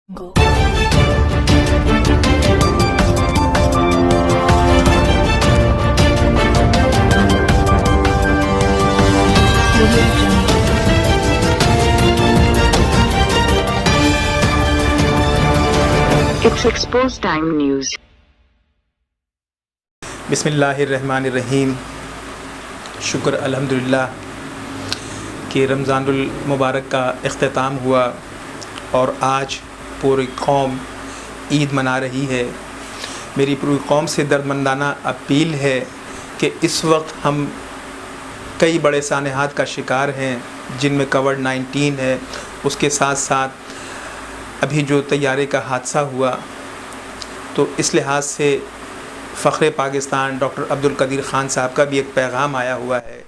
Go. It's Exposed Time News. बिस्मिल्लाहिर्रहमानिर्रहीम। शुक्र अल्हम्दुलिल्लाह कि रमज़ान मुबारक का इख्तिताम हुआ और आज पूरी कौम ईद मना रही है। मेरी पूरी कौम से दर्दमंदाना अपील है कि इस वक्त हम कई बड़े सानहात का शिकार हैं, जिनमें कोविड-19 है। उसके साथ साथ अभी जो तैयारे का हादसा हुआ, तो इस लिहाज से फ़ख्र पाकिस्तान डॉक्टर अब्दुल कदीर ख़ान साहब का भी एक पैगाम आया हुआ है।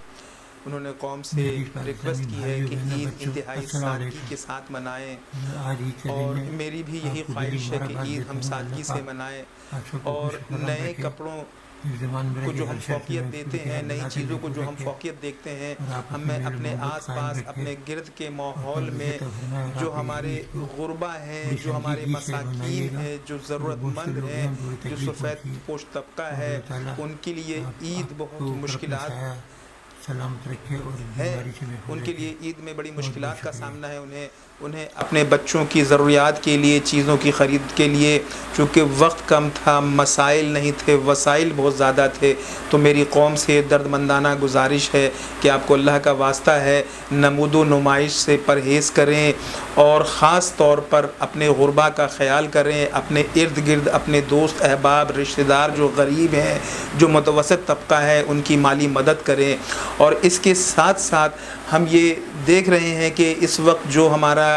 उन्होंने कौम से रिक्वेस्ट की है कि ईद इंतहाई सादगी के साथ मनाएं, और मेरी भी यही ख्वाहिश है कि ईद हम सादगी से मनाएं और नए कपड़ों को जो हम फ़ौक़ियत देते हैं, नई चीज़ों को जो हम फ़ौक़ियत देखते हैं, हमें अपने आस-पास अपने गिर्द के माहौल में जो हमारे गुरबा हैं, जो हमारे मसाकीन हैं, जो ज़रूरतमंद हैं, जो सफ़ेद पोश तबका है, उनके लिए ईद बहुत मुश्किलात सलामत रखे और बीमारी से महफूज उनके लिए ईद में बड़ी मुश्किलात का सामना है। उन्हें अपने बच्चों की ज़रूरियात के लिए, चीज़ों की ख़रीद के लिए, चूँकि वक्त कम था, मसाइल नहीं थे, वसाइल बहुत ज़्यादा थे, तो मेरी कौम से दर्दमंदाना गुजारिश है कि आपको अल्लाह का वास्ता है, नमूद व नुमाइश से परहेज़ करें और ख़ास तौर पर अपने गुरबा का ख़याल करें। अपने इर्द गिर्द अपने दोस्त अहबाब रिश्तेदार जो गरीब हैं, जो मुतवसत तबका है, उनकी माली मदद करें। और इसके साथ साथ हम ये देख रहे हैं कि इस वक्त जो हमारा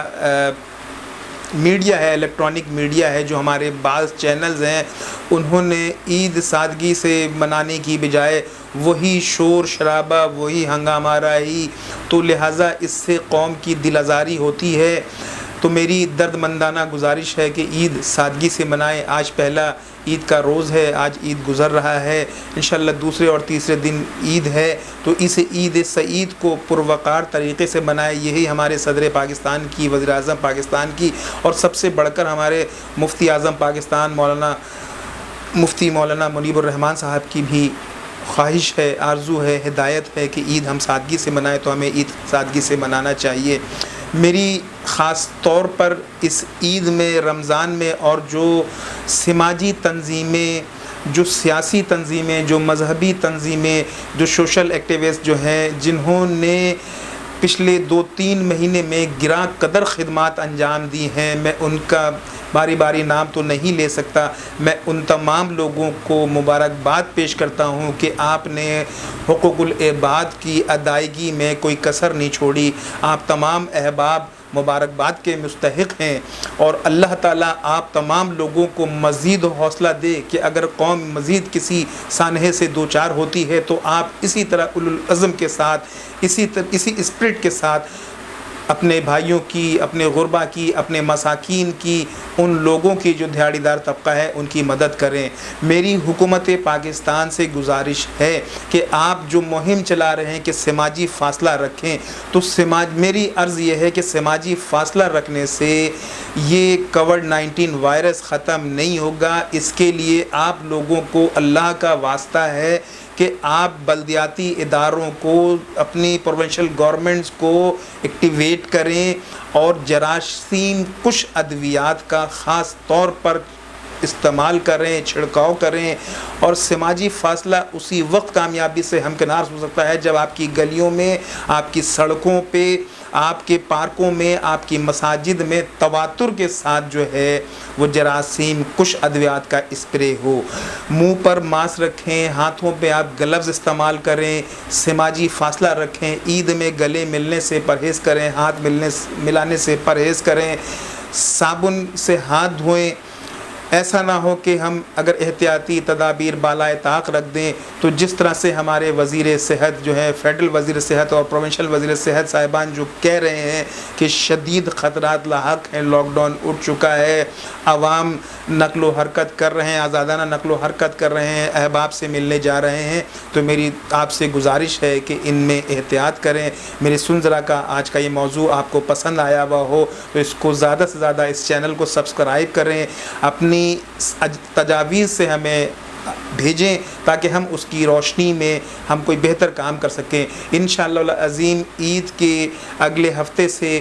मीडिया है, इलेक्ट्रॉनिक मीडिया है, जो हमारे बाज़ चैनल्स हैं, उन्होंने ईद सादगी से मनाने की बजाय वही शोर शराबा, वही हंगामा राही, तो लिहाजा इससे कौम की दिल आज़ारी होती है। तो मेरी दर्दमंदाना गुजारिश है कि ईद सादगी से मनाएं। आज पहला ईद का रोज़ है, आज ईद गुज़र रहा है, इंशाअल्लाह दूसरे और तीसरे दिन ईद है, तो इस ईद सईद को पुरवकार तरीक़े से मनाएं। यही हमारे सदर पाकिस्तान की, वज़ीर आज़म पाकिस्तान की, और सबसे बढ़कर हमारे मुफ्ती आज़म पाकिस्तान मुफ्ती मौलाना मुनीबुर रहमान साहब की भी ख्वाहिश है, आरज़ू है, हिदायत है कि ईद हम सादगी से मनाएं, तो हमें ईद सादगी से मनाना चाहिए। मेरी ख़ास तौर पर इस ईद में, रमज़ान में, और जो समाजी तंजीमें, जो सियासी तंजीमें, जो मज़हबी तंजीमें, जो सोशल एक्टिविस्ट जो हैं, जिन्होंने पिछले 2-3 महीने में गिरा कदर खिदमात अंजाम दी हैं, मैं उनका बारी बारी नाम तो नहीं ले सकता। मैं उन तमाम लोगों को मुबारकबाद पेश करता हूँ कि आपने हुकूकुल इबाद की अदायगी में कोई कसर नहीं छोड़ी। आप तमाम अहबाब मुबारकबाद के मुस्तहिक़ हैं, और अल्लाह ताला आप तमाम लोगों को मज़ीद हौसला दे कि अगर कौम मज़ीद किसी सानहे से दो चार होती है, तो आप इसी तरह उलुल अज़म के साथ, इसी स्पिरिट के साथ अपने भाइयों की, अपने गुरबा की, अपने मसाकीन की, उन लोगों की जो दिहाड़ीदार तबका है, उनकी मदद करें। मेरी हुकूमत पाकिस्तान से गुजारिश है कि आप जो मुहिम चला रहे हैं कि समाजी फ़ासला रखें, तो मेरी अर्ज़ ये है कि समाजी फ़ासला रखने से ये कोविड-19 वायरस ख़त्म नहीं होगा। इसके लिए आप लोगों को अल्लाह का वास्ता है कि आप बल्दियाती इदारों को, अपनी प्रोविंशियल गवर्नमेंट्स को एक्टिवेट करें और जरासीम कुछ अद्वियात का ख़ास तौर पर इस्तेमाल करें, छिड़काव करें। और समाजी फ़ासला उसी वक्त कामयाबी से हमकिनार हो सकता है जब आपकी गलियों में, आपकी सड़कों पे, आपके पार्कों में, आपकी मसाजिद में तवातुर के साथ जो है वो जरासीम कुछ अद्वियात का स्प्रे हो। मुंह पर मास्क रखें, हाथों पे आप ग्लव्स इस्तेमाल करें, समाजी फ़ासला रखें। ईद में गले मिलने से परहेज़ करें, हाथ मिलाने से परहेज़ करें, साबुन से हाथ धोएं, ایسا نہ ہو کہ ہم اگر احتیاطی تدابیر بالائے طاق رکھ دیں تو جس طرح سے ہمارے وزیر صحت جو ہے فیڈرل وزیر صحت اور پروونشل وزیر صحت صاحبان جو کہہ رہے ہیں کہ شدید خطرات لاحق ہیں، لاک ڈاؤن اٹھ چکا ہے، عوام نقل و حرکت کر رہے ہیں، آزادانہ نقل و حرکت کر رہے ہیں، احباب سے ملنے جا رہے ہیں، تو میری آپ سے گزارش ہے کہ ان میں احتیاط کریں۔ میرے سنزرا کا آج کا یہ موضوع آپ کو پسند آیا ہوا ہو تو اس کو زیادہ سے زیادہ اس چینل کو سبسکرائب کریں، اپنی تجاویز سے ہمیں بھیجیں تاکہ ہم اس کی روشنی میں ہم کوئی بہتر کام کر سکیں۔ انشاءاللہ العظیم عید کے اگلے ہفتے سے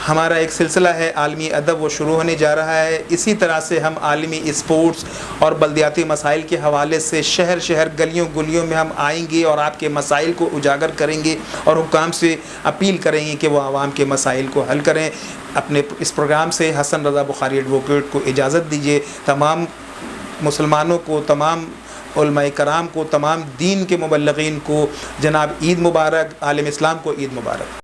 ہمارا ایک سلسلہ ہے عالمی ادب، وہ شروع ہونے جا رہا ہے۔ اسی طرح سے ہم عالمی اسپورٹس اور بلدیاتی مسائل کے حوالے سے شہر شہر گلیوں گلیوں میں ہم آئیں گے اور آپ کے مسائل کو اجاگر کریں گے اور حکام سے اپیل کریں گے کہ وہ عوام کے مسائل کو حل کریں۔ اپنے اس پروگرام سے حسن رضا بخاری ایڈوکیٹ کو اجازت دیجیے۔ تمام مسلمانوں کو، تمام علماء کرام کو، تمام دین کے مبلغین کو جناب عید مبارک، عالم اسلام کو عید مبارک۔